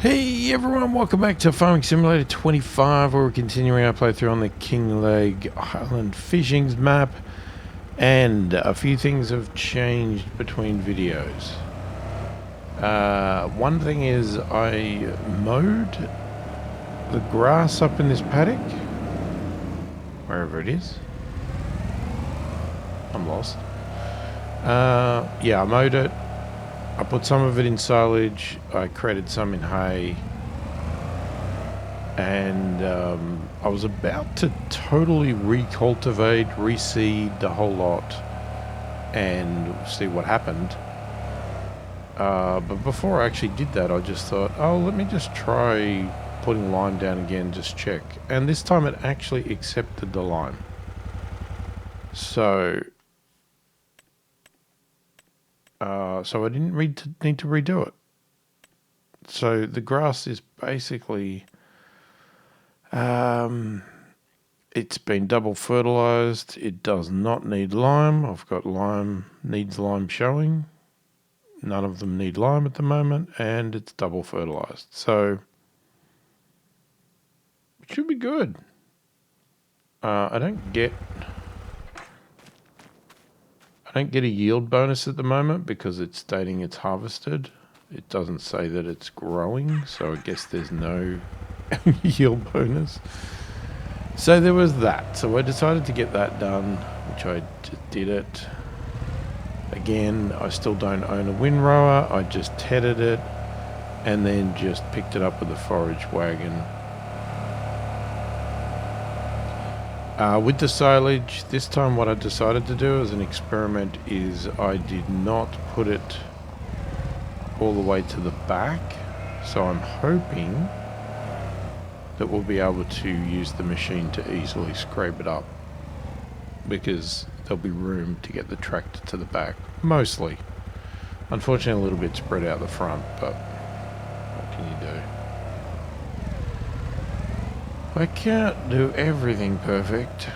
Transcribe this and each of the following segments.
Hey everyone, welcome back to Farming Simulator 25, where we're continuing our playthrough on the Kinlaig Highland Fishings map, and a few things have changed between videos. One thing is I mowed the grass up in this paddock, wherever it is. I'm lost. Yeah, I mowed it. I put some of it in silage, I created some in hay, and I was about to totally recultivate, reseed the whole lot and see what happened. But before I actually did that, I just thought, oh, let me just try putting lime down again, just check. And this time it actually accepted the lime. So I didn't need to redo it. So the grass is basically, it's been double fertilized. It does not need lime. I've got needs lime showing. None of them need lime at the moment, and it's double fertilized. So it should be good. I don't get a yield bonus at the moment because it's stating it's harvested. It doesn't say that it's growing, so I guess there's no yield bonus. So there was that. So I decided to get that done, which I just did it. Again, I still don't own a windrower. I just tedded it and then just picked it up with a forage wagon. With the silage, this time what I decided to do as an experiment is I did not put it all the way to the back, so I'm hoping that we'll be able to use the machine to easily scrape it up, because there'll be room to get the tractor to the back, mostly. Unfortunately a little bit spread out the front, but what can you do? I can't do everything perfect.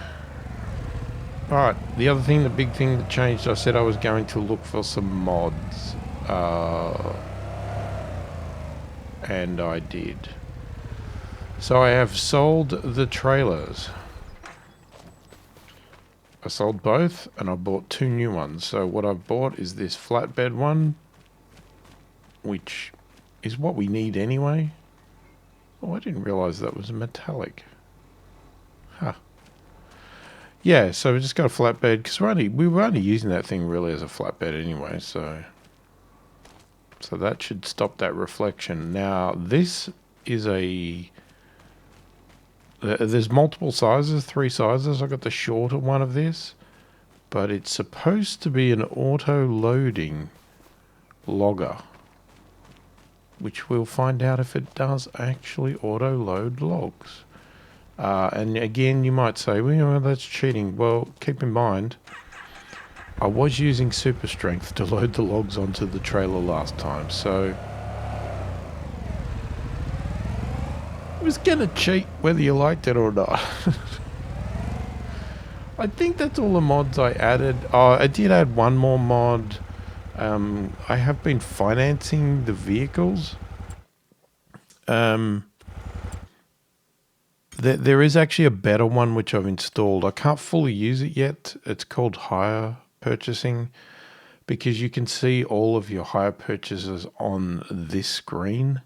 Alright, the other thing, the big thing that changed, I said I was going to look for some mods. And I did. So I have sold the trailers. I sold both and I bought 2 new ones. So what I've bought is this flatbed one, which is what we need anyway. Oh, I didn't realize that was metallic. Huh. Yeah, so we just got a flatbed because we were only using that thing really as a flatbed anyway, so that should stop that reflection. Now this is there's multiple sizes, 3 sizes. I got the shorter one of this, but it's supposed to be an auto loading logger, which we'll find out if it does actually auto-load logs. And again, you might say, well, that's cheating. Well, keep in mind, I was using super strength to load the logs onto the trailer last time, so I was gonna cheat whether you liked it or not. I think that's all the mods I added. Oh, I did add one more mod. I have been financing the vehicles. There is actually a better one which I've installed. I can't fully use it yet. It's called hire purchasing, because you can see all of your hire purchases on this screen,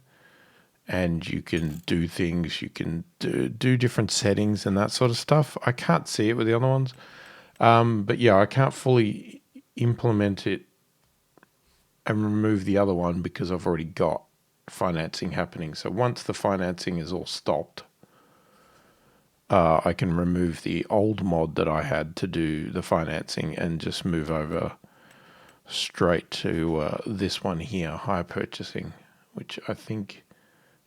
and you can do things. You can do different settings and that sort of stuff. I can't see it with the other ones. But yeah, I can't fully implement it and remove the other one because I've already got financing happening. So once the financing is all stopped, I can remove the old mod that I had to do the financing and just move over straight to this one here, hire purchasing, which I think,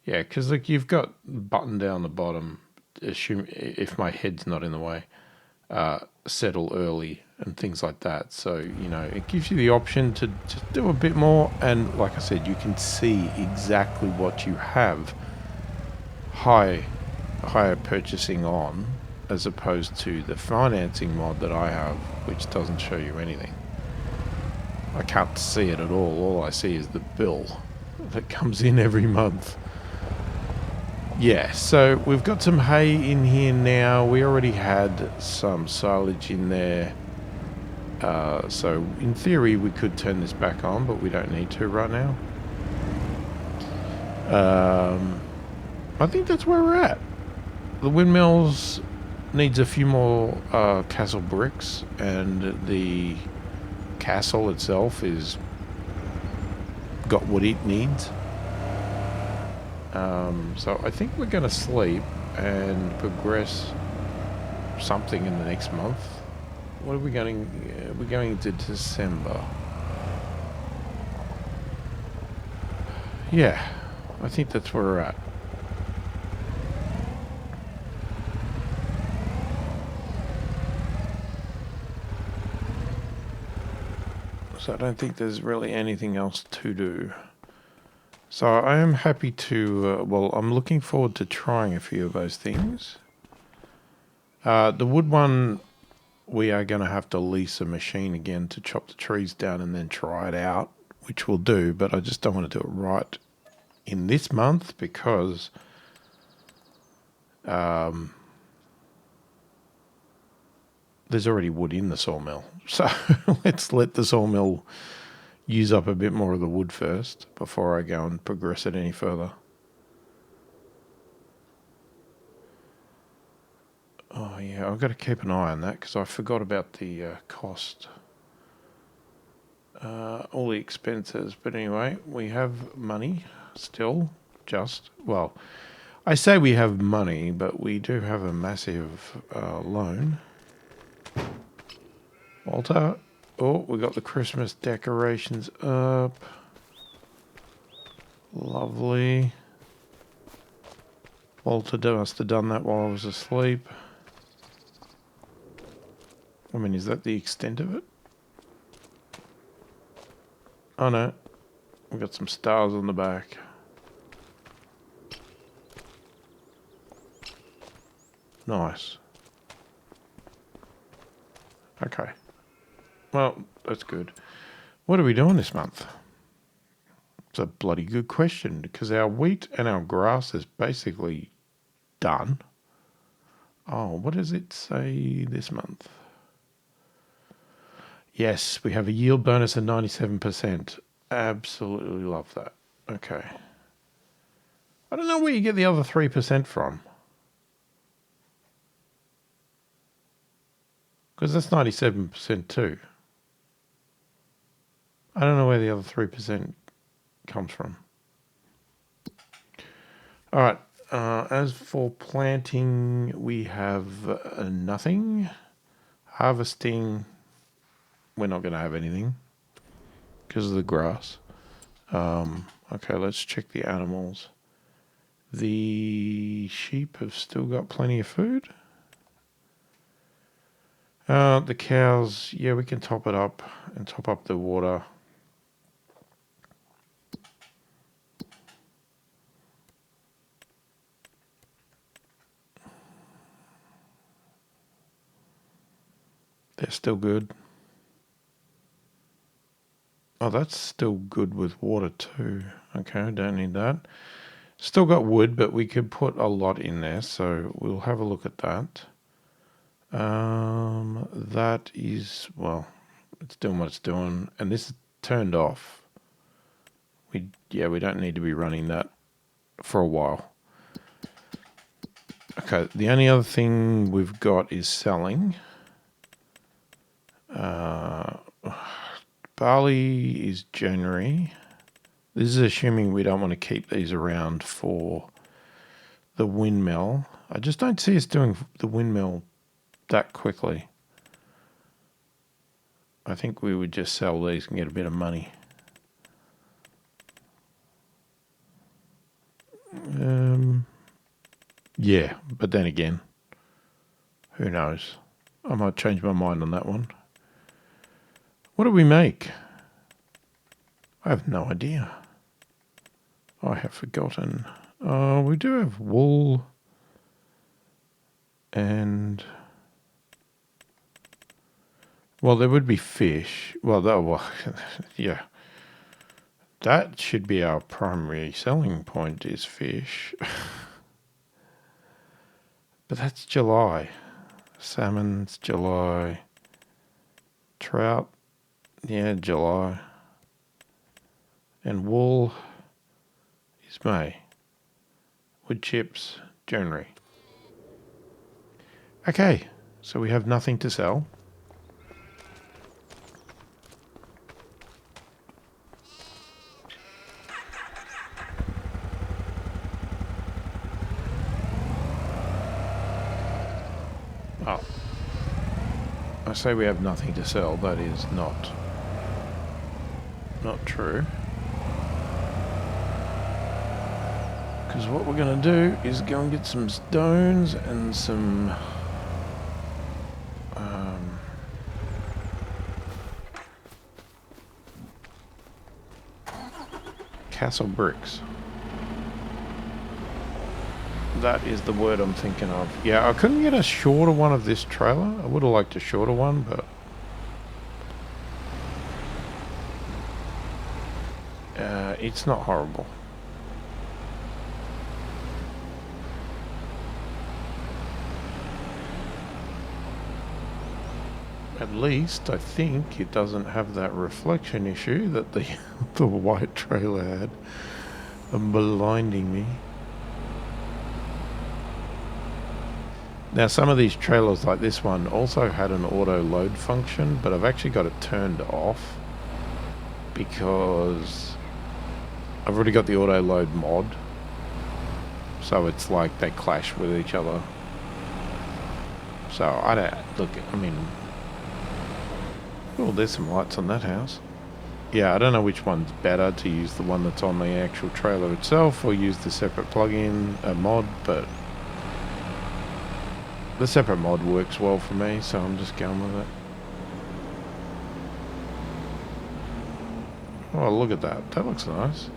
yeah, because like you've got button down the bottom, assume if my head's not in the way, settle early and things like that. So, you know, it gives you the option to just do a bit more. And like I said, you can see exactly what you have hire purchasing on, as opposed to the financing mod that I have, which doesn't show you anything. I can't see it at all. All I see is the bill that comes in every month. Yeah, so we've got some hay in here now. We already had some silage in there. So in theory we could turn this back on, but we don't need to right now. I think that's where we're at. The windmills needs a few more castle bricks, and the castle itself is got what it needs. So I think we're going to sleep and progress something in the next month. What are we going? We're going into December. Yeah, I think that's where we're at. So I don't think there's really anything else to do. So I am happy to, well, I'm looking forward to trying a few of those things. The wood one, we are going to have to lease a machine again to chop the trees down and then try it out, which we'll do, but I just don't want to do it right in this month because there's already wood in the sawmill. So let's let the sawmill use up a bit more of the wood first before I go and progress it any further. Oh yeah, I've got to keep an eye on that because I forgot about the cost. All the expenses. But anyway, we have money still. Well, I say we have money, but we do have a massive loan. Walter. Oh, we got the Christmas decorations up. Lovely. Walter must have done that while I was asleep. I mean, is that the extent of it? Oh no. We've got some stars on the back. Nice. Okay. Well, that's good. What are we doing this month? It's a bloody good question because our wheat and our grass is basically done. Oh, what does it say this month? Yes, we have a yield bonus of 97%. Absolutely love that. Okay. I don't know where you get the other 3% from. Because that's 97% too. I don't know where the other 3% comes from. All right. As for planting, we have nothing. Harvesting, we're not going to have anything because of the grass. Okay, let's check the animals. The sheep have still got plenty of food. The cows, yeah, we can top it up and top up the water. They're still good. Oh, that's still good with water too. Okay, don't need that. Still got wood, but we could put a lot in there, so we'll have a look at that. That is, well, it's doing what it's doing, and this is turned off. We don't need to be running that for a while. Okay, the only other thing we've got is selling. Barley is January. This is assuming we don't want to keep these around for the windmill. I just don't see us doing the windmill that quickly. I think we would just sell these and get a bit of money. Yeah, but then again, who knows? I might change my mind on that one. What do we make? I have no idea. I have forgotten. We do have wool and... Well, there would be fish. Yeah. That should be our primary selling point is fish. But that's July. Salmon's July. Trout, yeah, July. And wool is May. Wood chips, January. Okay, so we have nothing to sell. Oh. I say we have nothing to sell. That is not true. Because what we're going to do is go and get some stones and some castle bricks. That is the word I'm thinking of. Yeah, I couldn't get a shorter one of this trailer. I would have liked a shorter one, but it's not horrible. At least I think it doesn't have that reflection issue that the the white trailer had, blinding me. Now some of these trailers like this one also had an auto load function, but I've actually got it turned off because I've already got the auto load mod, so it's like they clash with each other. So I don't look. I mean, oh, there's some lights on that house. Yeah, I don't know which one's better, to use the one that's on the actual trailer itself or use the separate plug-in mod, but the separate mod works well for me, so I'm just going with it. Oh, look at that. That looks nice.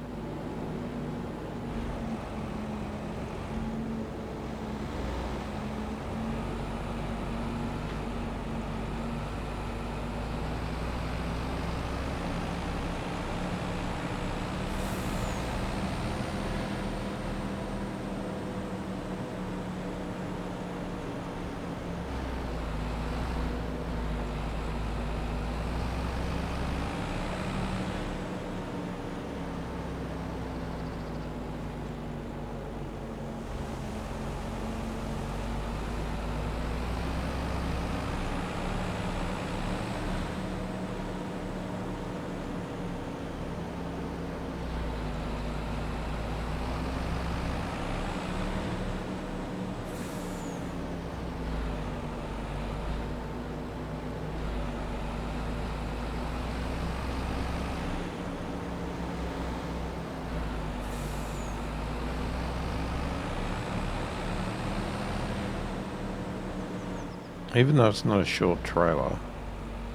Even though it's not a short trailer,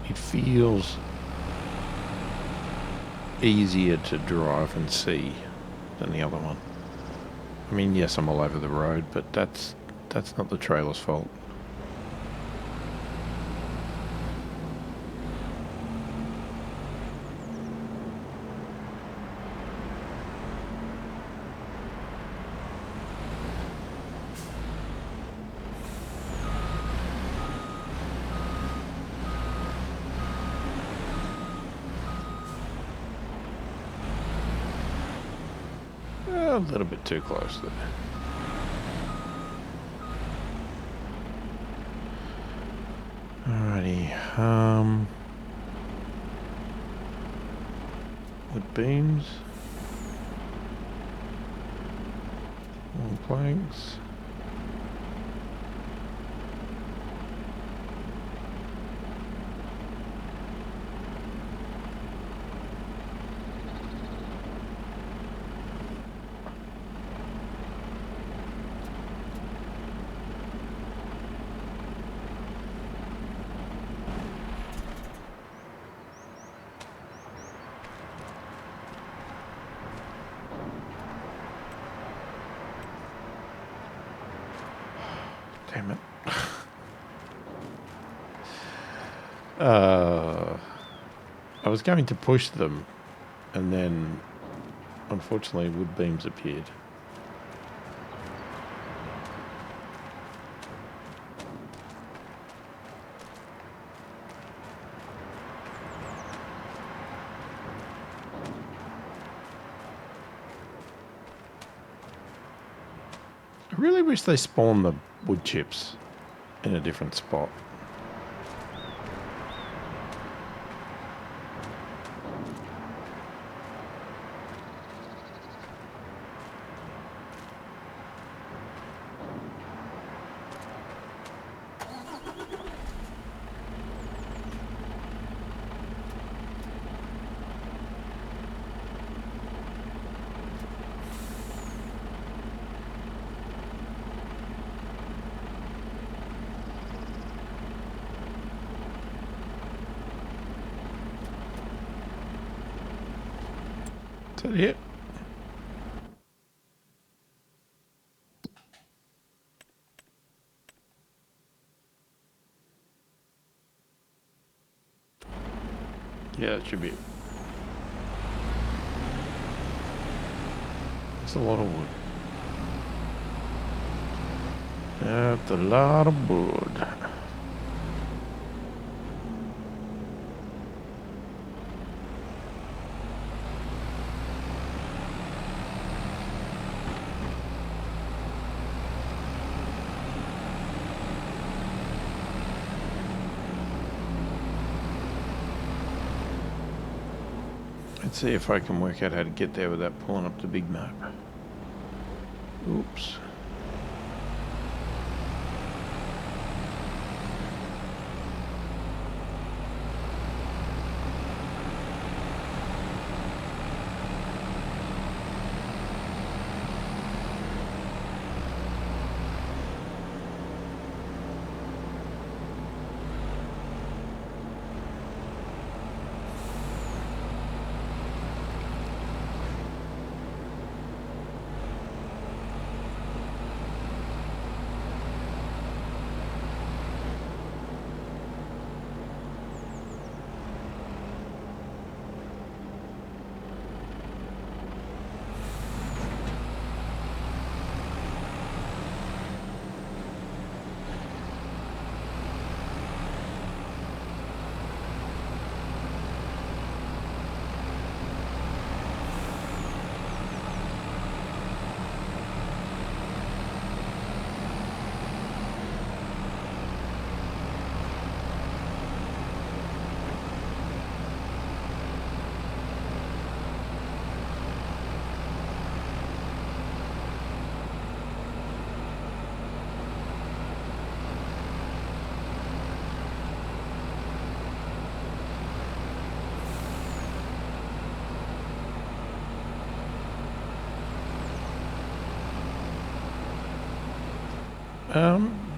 it feels easier to drive and see than the other one. I mean, yes, I'm all over the road, but that's not the trailer's fault. A little bit too close there. Alrighty, wood beams, long planks. Damn it. I was going to push them, and then unfortunately wood beams appeared. I really wish they spawned the wood chips in a different spot. Is that it? Yeah, that should be it. That's a lot of wood. That's a lot of wood. Let's see if I can work out how to get there without pulling up the big map. Oops.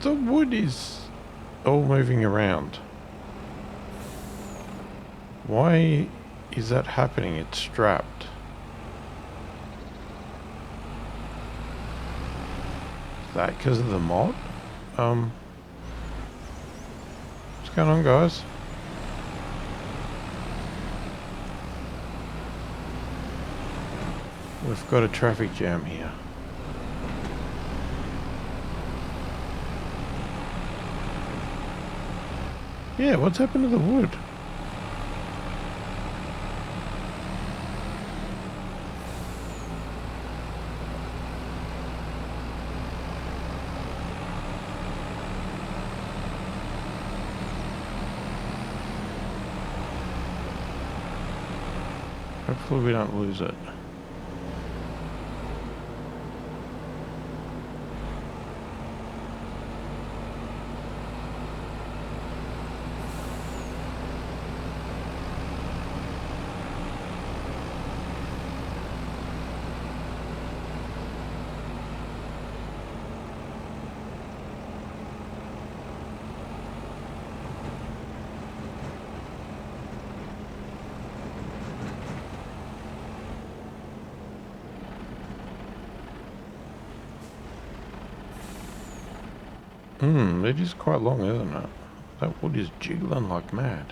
The wood is all moving around. Why is that happening? It's strapped. Is that because of the mod? What's going on, guys? We've got a traffic jam here. Yeah, what's happened to the wood? Hopefully we don't lose it. It is quite long, isn't it? That wood is jiggling like mad.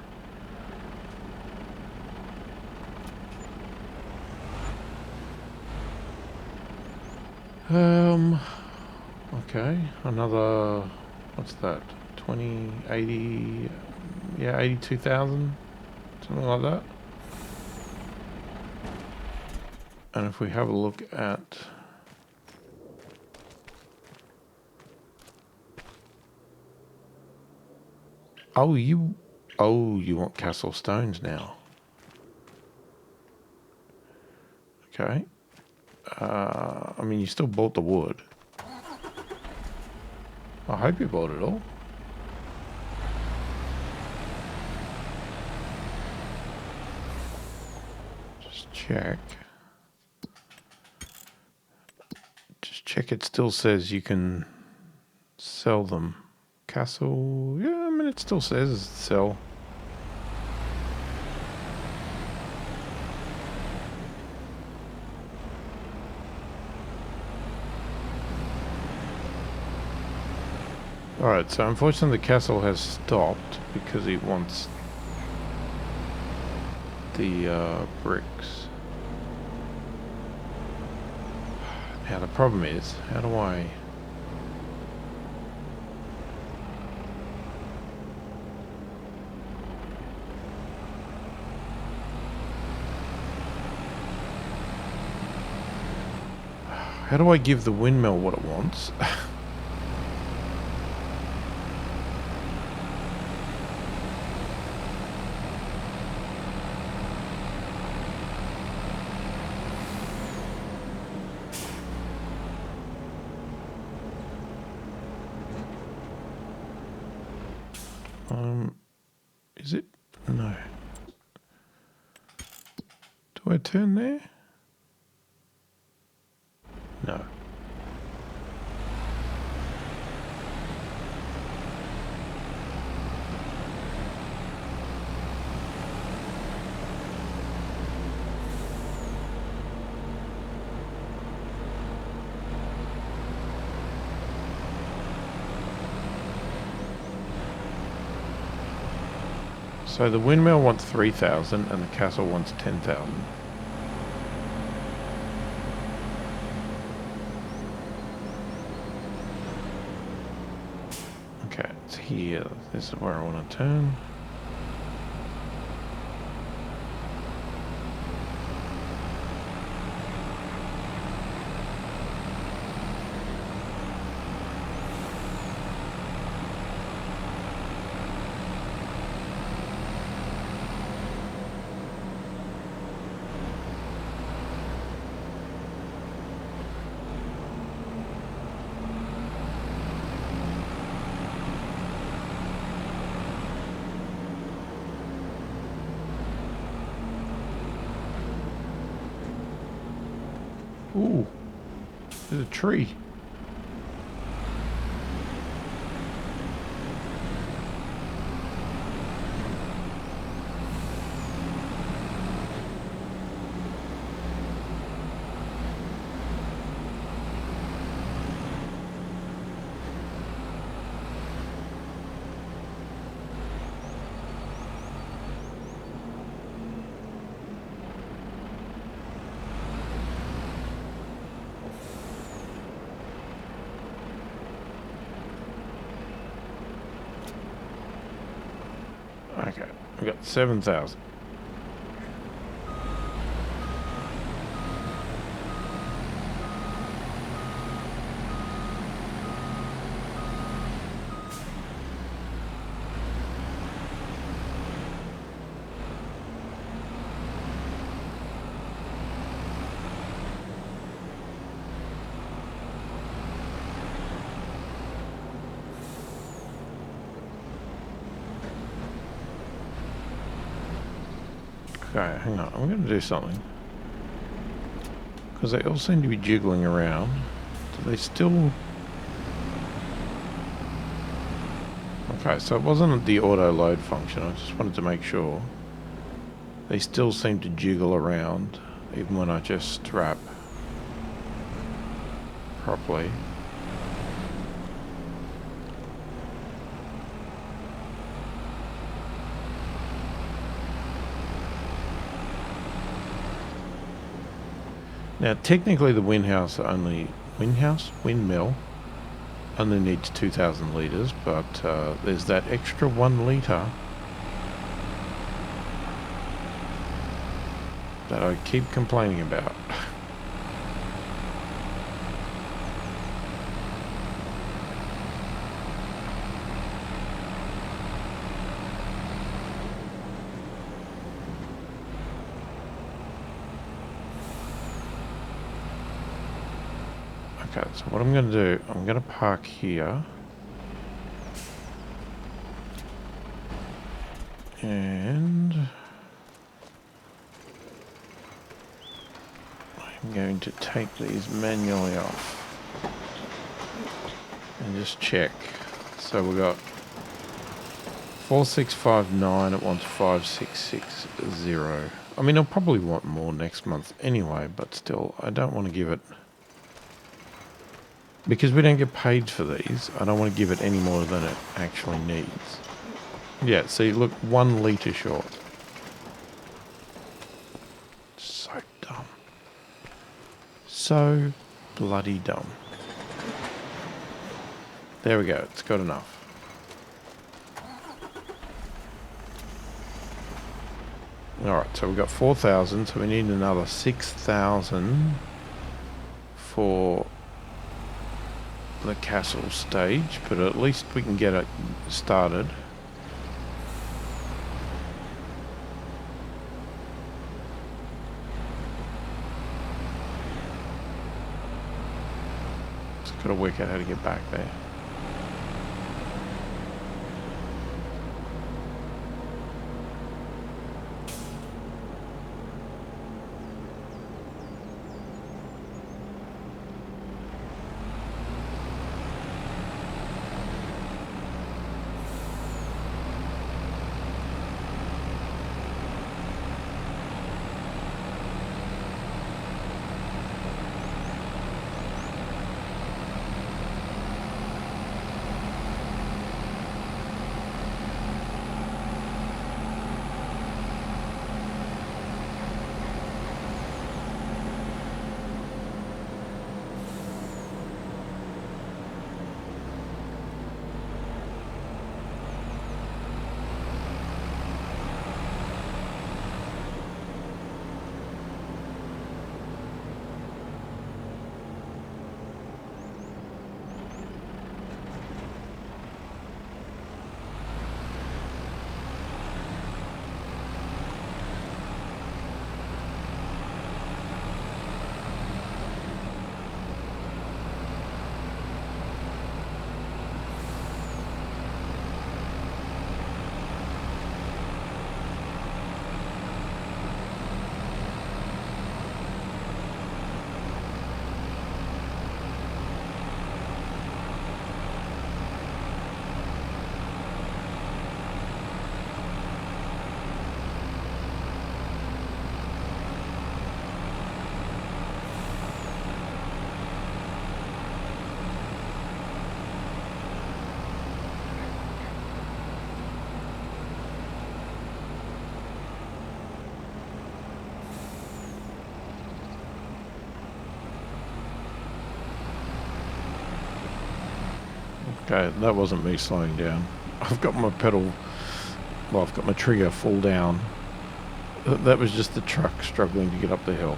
Okay, another, what's that? 20, 80, yeah, 82,000, something like that. And if we have a look at Oh, you want castle stones now. Okay. I mean, you still bought the wood. I hope you bought it all. Just check. Just check it still says you can sell them. Castle, yeah, I mean, it still says sell. Alright, so unfortunately the castle has stopped because he wants the bricks. Now the problem is, how do I... How do I give the windmill what it wants? Is it? No. Do I turn there? No. So the windmill wants 3,000 and the castle wants 10,000. Okay, it's here. This is where I want to turn. Ooh, there's a tree. Okay, we got 7,000. Okay, hang on. I'm going to do something. Because they all seem to be jiggling around. Do they still... Okay, so it wasn't the auto load function. I just wanted to make sure. They still seem to jiggle around, even when I just strap properly. Now, technically the windmill only needs 2,000 litres, but there's that extra 1 litre that I keep complaining about. Okay, so what I'm going to do, I'm going to park here. And I'm going to take these manually off and just check. So we've got 4659, it wants 5660. I mean, I'll probably want more next month anyway, but still, I don't want to give it, because we don't get paid for these, I don't want to give it any more than it actually needs. Yeah, see, look, 1 litre short. So dumb. So bloody dumb. There we go, it's got enough. Alright, so we've got 4,000, so we need another 6,000 for the castle stage, but at least we can get it started. Just got to work out how to get back there. Okay, that wasn't me slowing down. I've got my pedal, well, I've got my trigger full down. That was just the truck struggling to get up the hill.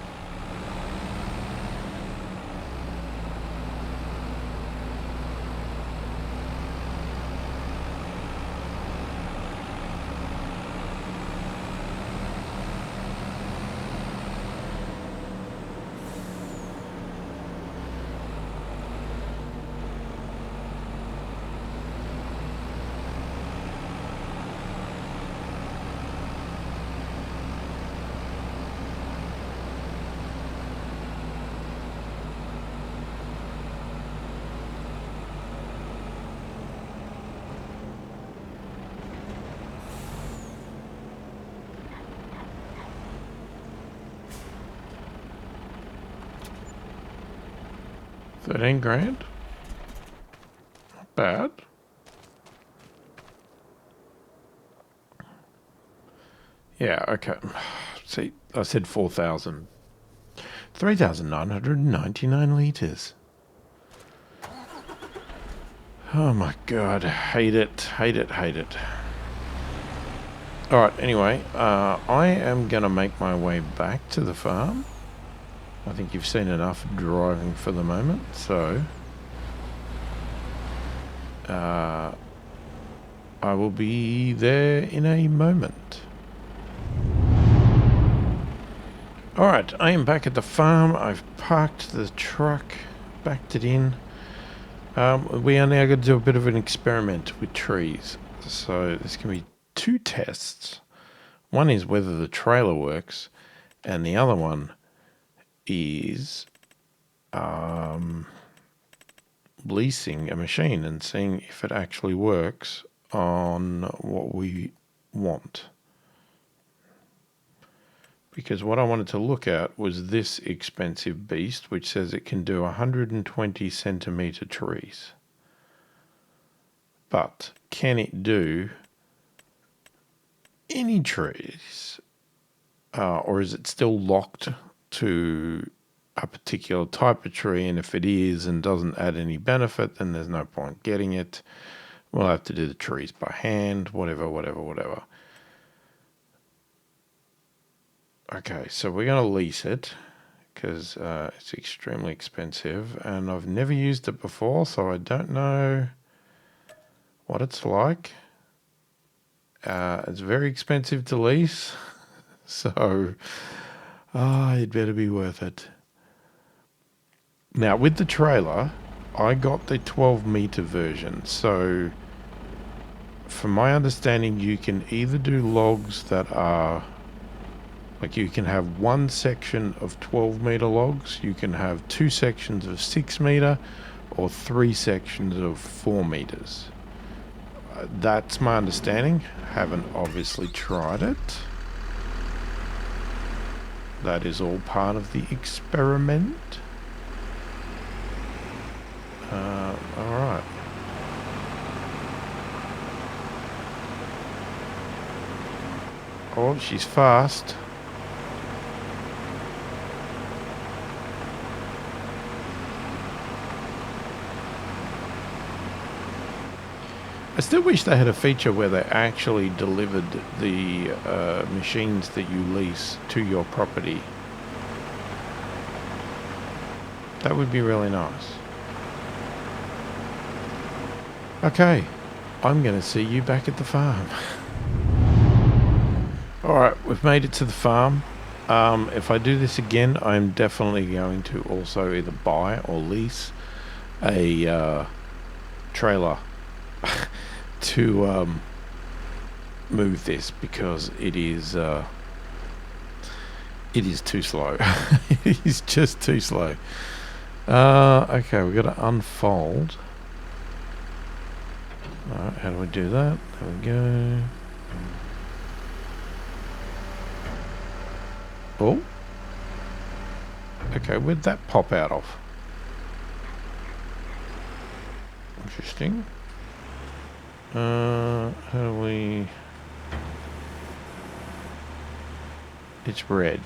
$13,000? Not bad. Yeah, okay. See, I said 4,000. 3,999 litres. Oh my god, hate it, hate it, hate it. Alright, anyway, I am going to make my way back to the farm. I think you've seen enough driving for the moment, so I will be there in a moment. Alright, I am back at the farm. I've parked the truck backed it in. We are now going to do a bit of an experiment with trees. So there's going to be two tests. One is whether the trailer works, and the other one is leasing a machine and seeing if it actually works on what we want. Because what I wanted to look at was this expensive beast, which says it can do 120 centimetre trees. But can it do any trees? Or is it still locked to a particular type of tree? And if it is and doesn't add any benefit, then there's no point getting it. We'll have to do the trees by hand, whatever. Okay, so we're going to lease it because it's extremely expensive and I've never used it before, so I don't know what it's like. It's very expensive to lease, so it better be worth it. Now, with the trailer, I got the 12-metre version, so from my understanding, you can either do logs that are, like you can have one section of 12-metre logs, you can have two sections of 6-metre, or three sections of 4 metres. That's my understanding. Haven't obviously tried it. That is all part of the experiment. Alright. Oh, she's fast. I still wish they had a feature where they actually delivered the machines that you lease to your property. That would be really nice. Okay, I'm going to see you back at the farm. Alright, we've made it to the farm. If I do this again, I'm definitely going to also either buy or lease a trailer to move this, because it is too slow. It is just too slow. Okay, we've got to unfold. Alright, how do we do that? There we go. Oh. Okay, where'd that pop out of? Interesting. How do we... It's red.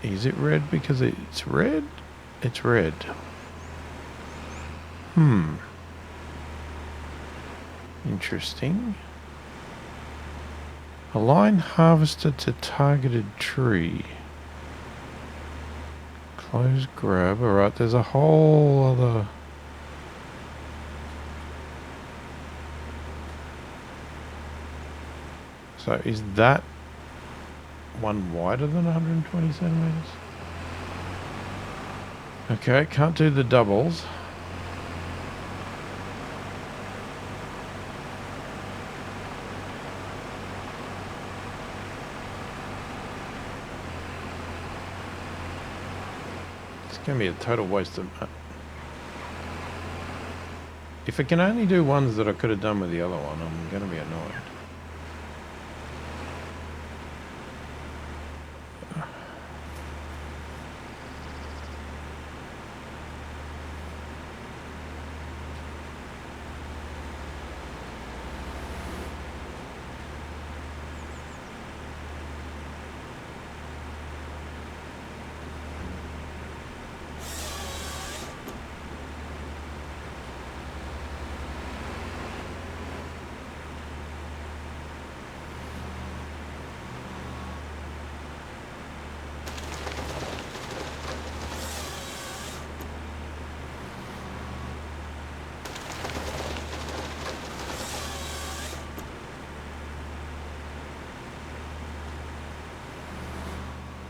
Is it red because it's red? It's red. Interesting. Align harvester to targeted tree. Close grab. Alright, there's a whole other... So is that one wider than 120 centimeters? Okay, can't do the doubles. It's going to be a total waste of... If it can only do ones that I could have done with the other one, I'm going to be annoyed.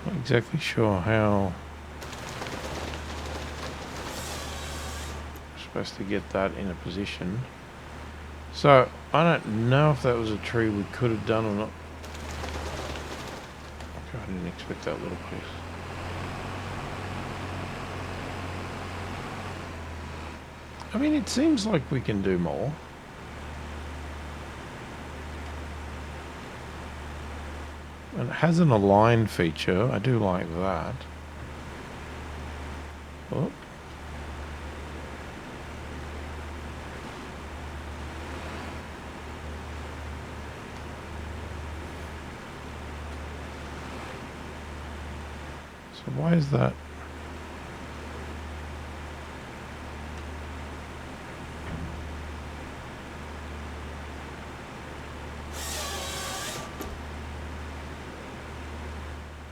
Not exactly sure how we're supposed to get that in a position. So, I don't know if that was a tree we could have done or not. Okay, I didn't expect that little piece. I mean, it seems like we can do more. And it has an align feature. I do like that. Oh. So why is that?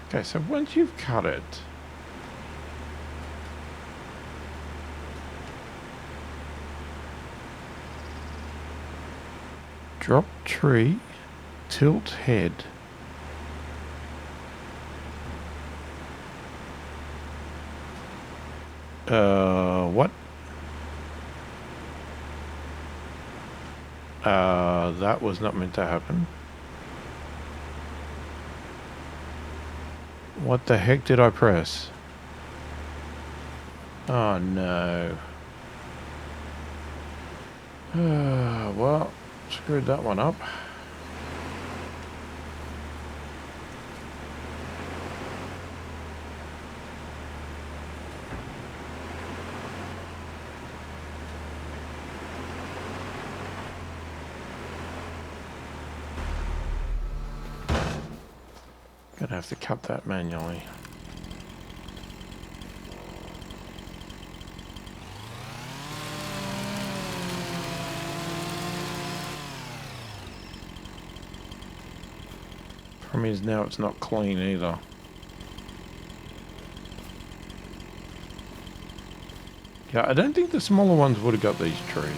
Okay, so once you've cut it, drop tree, tilt head. What? That was not meant to happen. What the heck did I press? Oh no. Well, screwed that one up. Gonna have to cut that manually. Problem is now it's not clean either. Yeah, I don't think the smaller ones would have got these trees.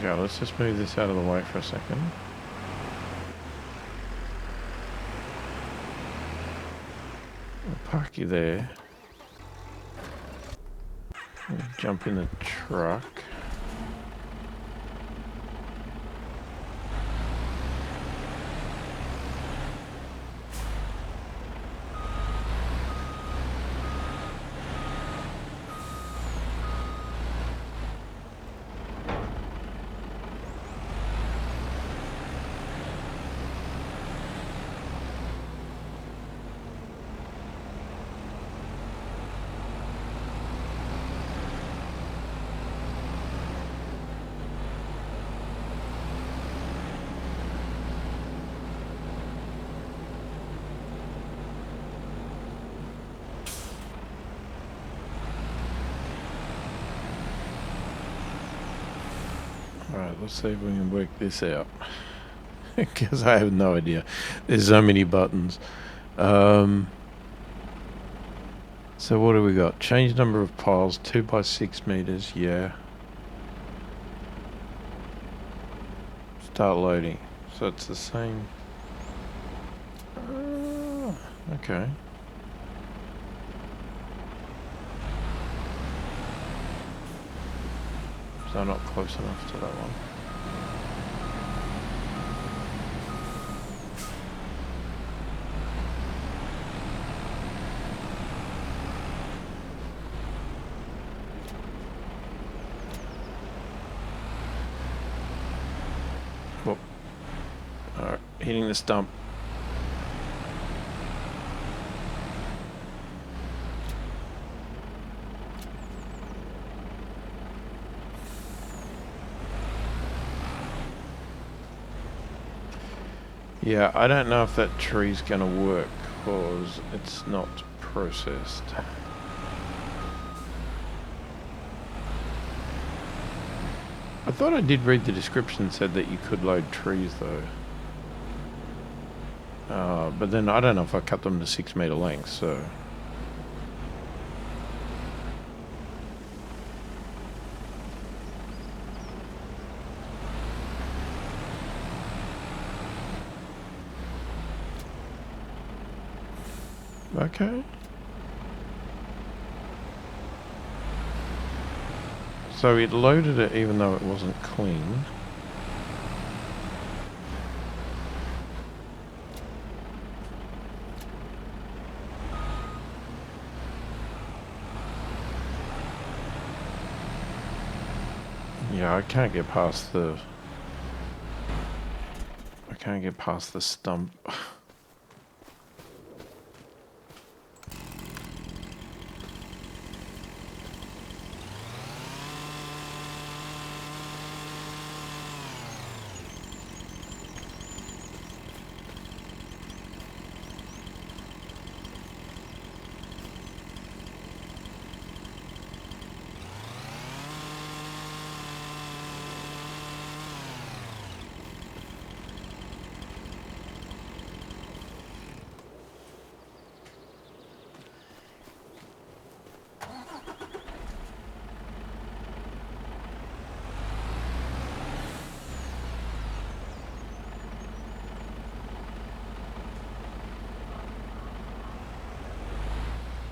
Yeah, let's just move this out of the way for a second. I'll park you there. We'll jump in the truck. Alright, let's see if we can work this out. Because I have no idea. There's so many buttons. So what do we got? Change number of piles, 2 by 6 meters, yeah. Start loading. So it's the same. Okay. So I'm not close enough to that one. hitting the stump. Yeah, I don't know if that tree's gonna work because it's not processed. I thought I did read the description said that you could load trees though. But then I don't know if I cut them to 6 meter lengths, so. Okay. So it loaded it even though it wasn't clean. Yeah, I can't get past the stump.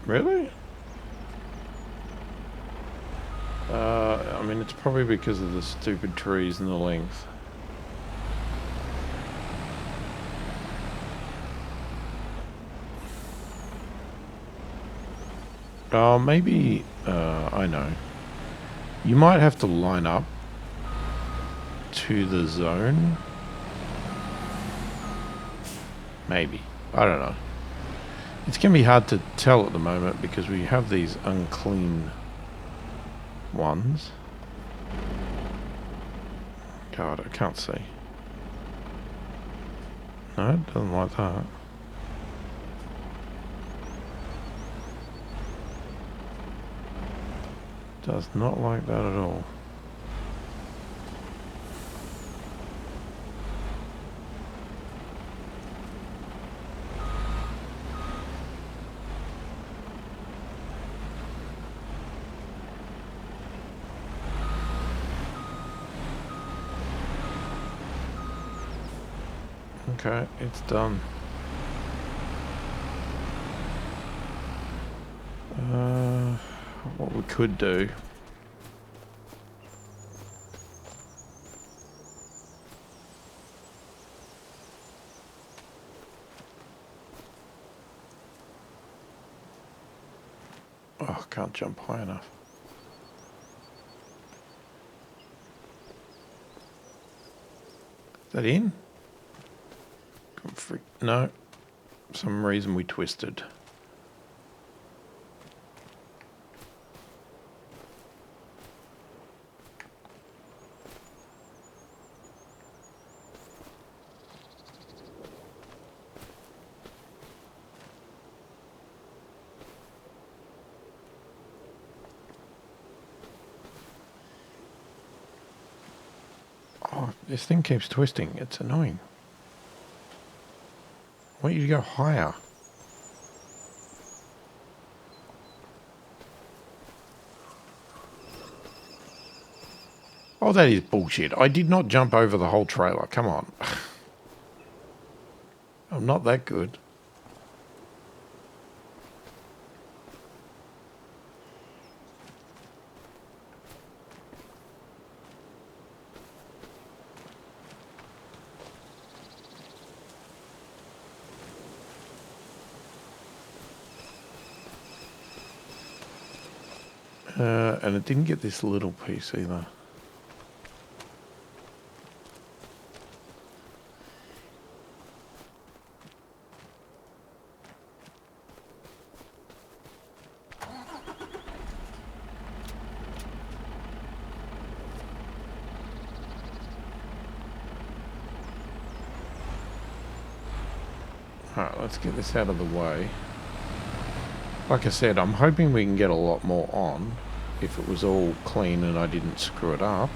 Really? I mean, it's probably because of the stupid trees and the length. Oh, maybe, I know. You might have to line up to the zone. Maybe. I don't know. It's going to be hard to tell at the moment because we have these unclean ones. God, I can't see. No, it doesn't like that. Does not like that at all. Okay, it's done. What we could do. Oh, I can't jump high enough. Is that in? No. For some reason we twisted. Oh, this thing keeps twisting. It's annoying. I want you to go higher. Oh, that is bullshit. I did not jump over the whole trailer. Come on. I'm not that good. And it didn't get this little piece either. Alright, let's get this out of the way. Like I said, I'm hoping we can get a lot more on if it was all clean and I didn't screw it up.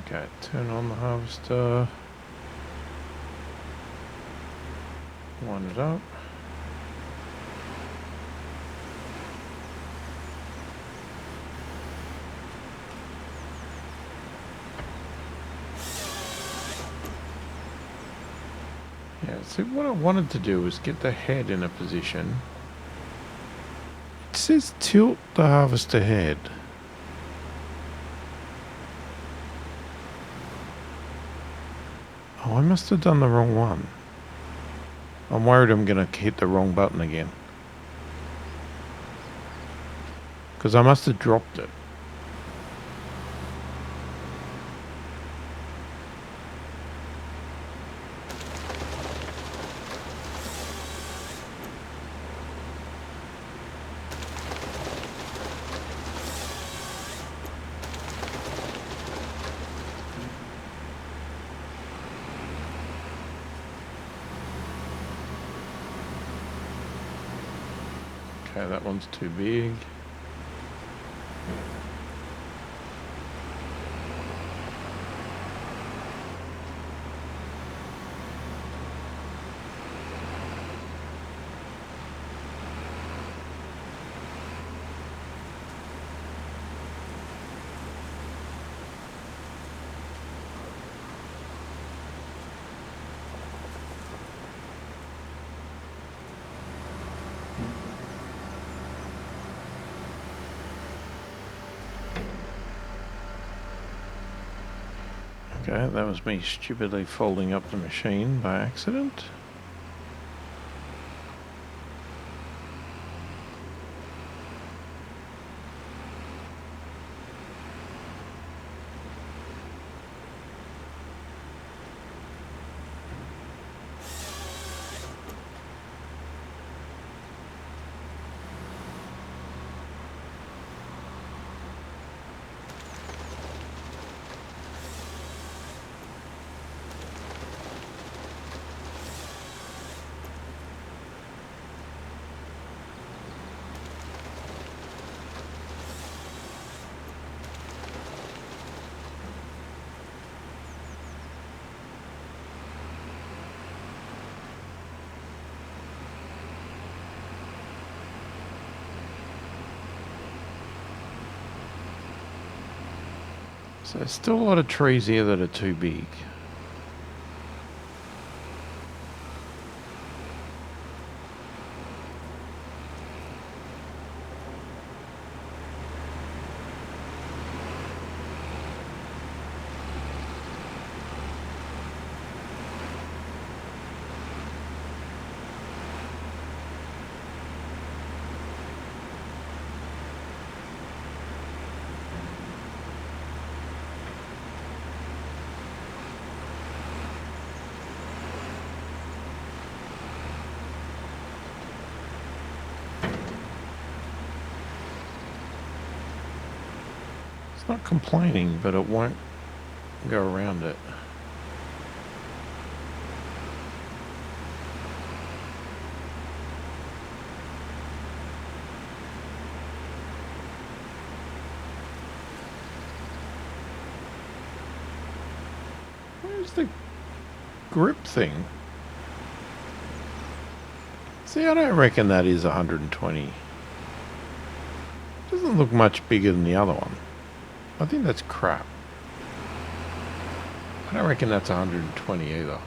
Okay, turn on the harvester. Wind it up. Yeah, see what I wanted to do was get the head in a position. It says tilt the harvester head. Oh, I must have done the wrong one. I'm worried I'm going to hit the wrong button again. Because I must have dropped it. Okay, that one's too big. Okay, that was me stupidly folding up the machine by accident. So there's still a lot of trees here that are too big. It's not complaining, but it won't go around it. Where's the grip thing? See, I don't reckon that is 120. Doesn't look much bigger than the other one. I think that's crap. I don't reckon that's 120 either.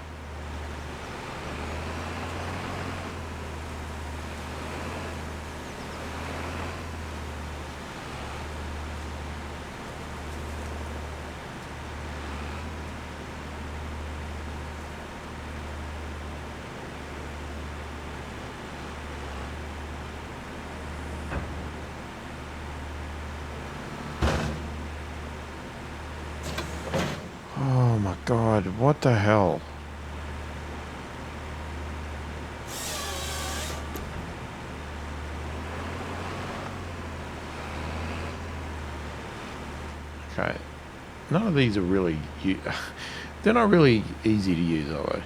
my god, what the hell? Okay. None of these are really... They're not really easy to use, are they?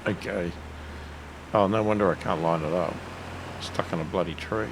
Okay. Oh, no wonder I can't line it up. Stuck on a bloody tree.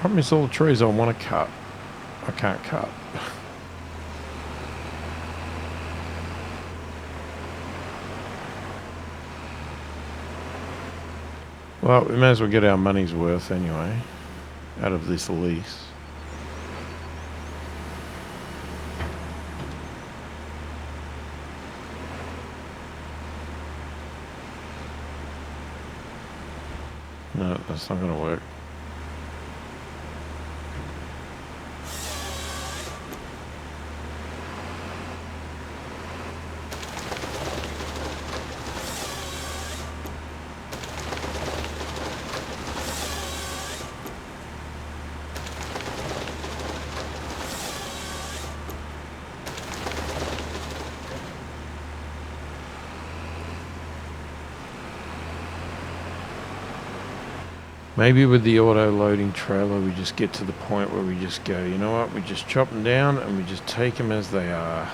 Problem is all the trees I want to cut, I can't cut. Well, we may as well get our money's worth anyway, out of this lease. No, that's not going to work. Maybe with the auto-loading trailer we just get to the point where we just go, you know what, we just chop them down and we just take them as they are.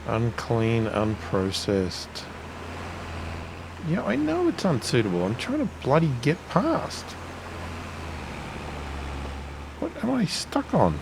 Unclean, unprocessed. Yeah, I know it's unsuitable. I'm trying to bloody get past. What am I stuck on?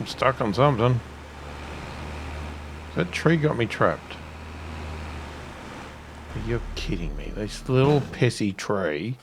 I'm stuck on something. That tree got me trapped. You're kidding me. This little pissy tree.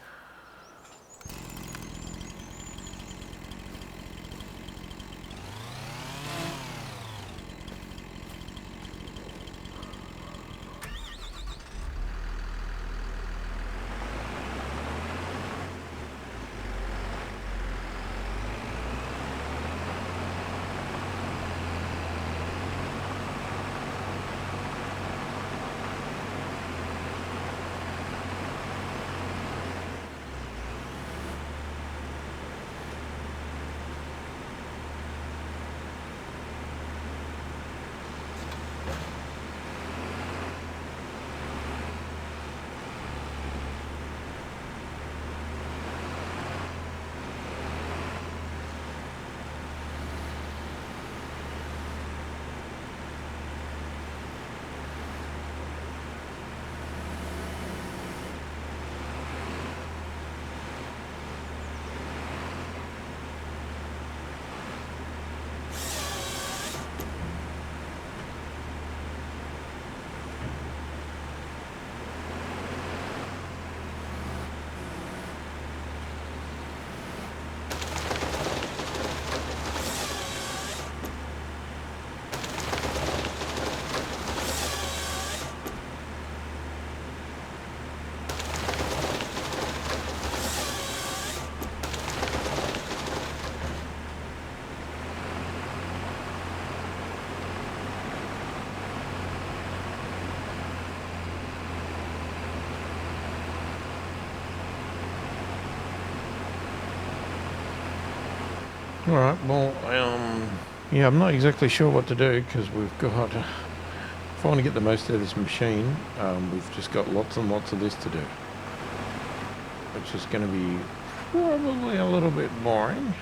Alright, well, yeah, I'm not exactly sure what to do because we've got, if I want to get the most out of this machine, we've just got lots and lots of this to do, which is going to be probably a little bit boring.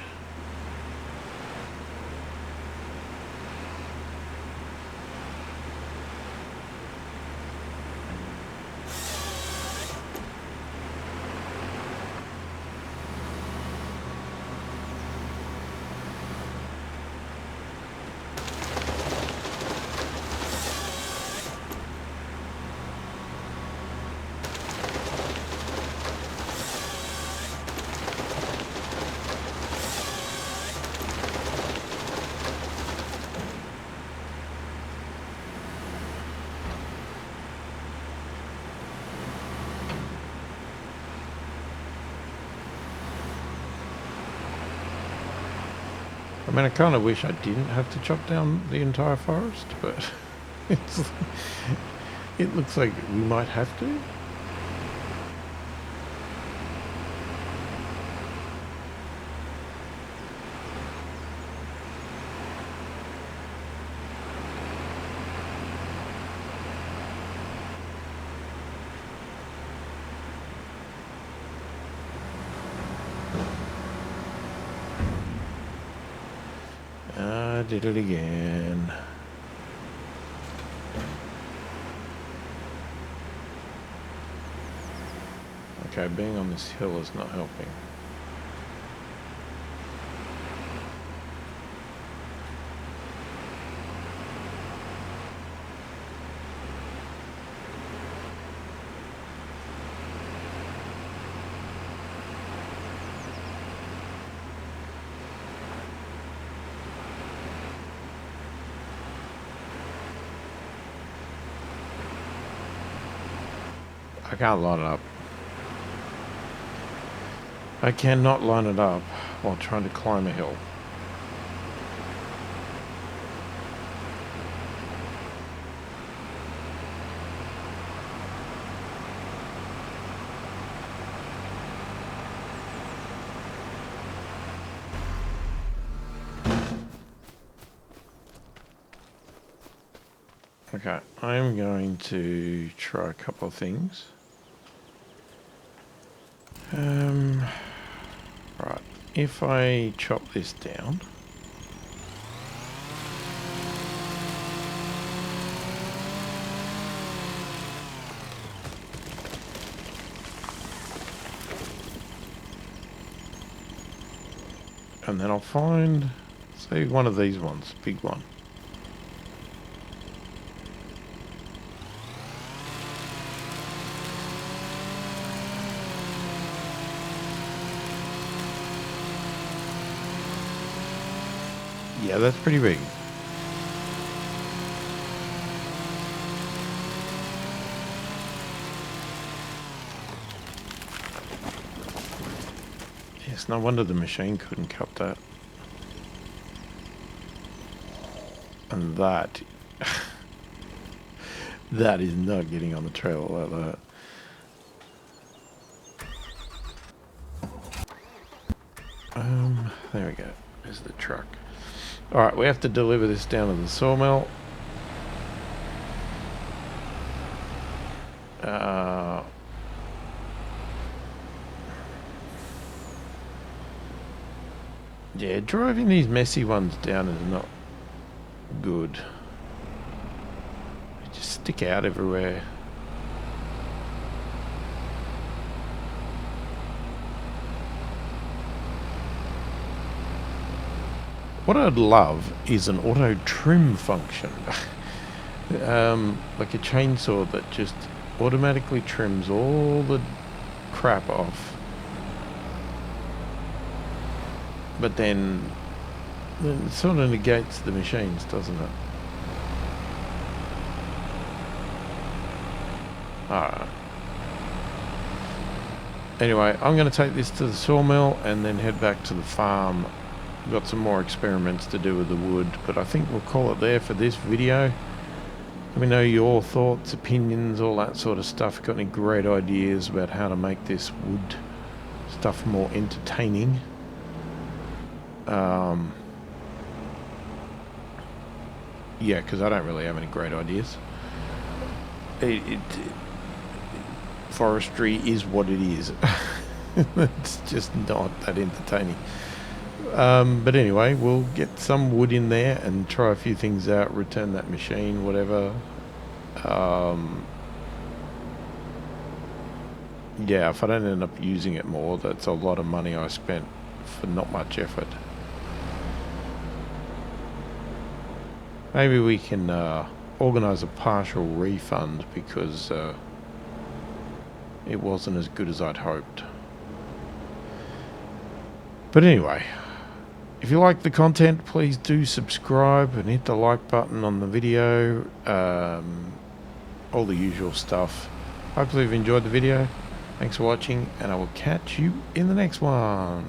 I mean, I kind of wish I didn't have to chop down the entire forest, but it looks like we might have to. I did it again. Okay, being on this hill is not helping. I can't line it up. I cannot line it up while trying to climb a hill. Okay, I'm going to try a couple of things. Right, if I chop this down, and then I'll find, say, one of these ones, big one. Yeah, that's pretty big. Yes, no wonder the machine couldn't cut that. And that... that is not getting on the trail like that. There we go. There's the truck. Alright, we have to deliver this down to the sawmill. Yeah, driving these messy ones down is not good. They just stick out everywhere. What I'd love is an auto trim function. Like a chainsaw that just automatically trims all the crap off. But then it sort of negates the machines, doesn't it? Alright. Anyway, I'm going to take this to the sawmill and then head back to the farm. We've got some more experiments to do with the wood, but I think we'll call it there for this video. Let me know your thoughts, opinions, all that sort of stuff. Got any great ideas about how to make this wood stuff more entertaining? Yeah, because I don't really have any great ideas. Forestry is what it is. It's just not that entertaining. But anyway, we'll get some wood in there and try a few things out, return that machine, whatever. Yeah, if I don't end up using it more, that's a lot of money I spent for not much effort. Maybe we can organise a partial refund because it wasn't as good as I'd hoped. But anyway, if you like the content, please do subscribe and hit the like button on the video. All the usual stuff. Hopefully you've enjoyed the video. Thanks for watching, and I will catch you in the next one.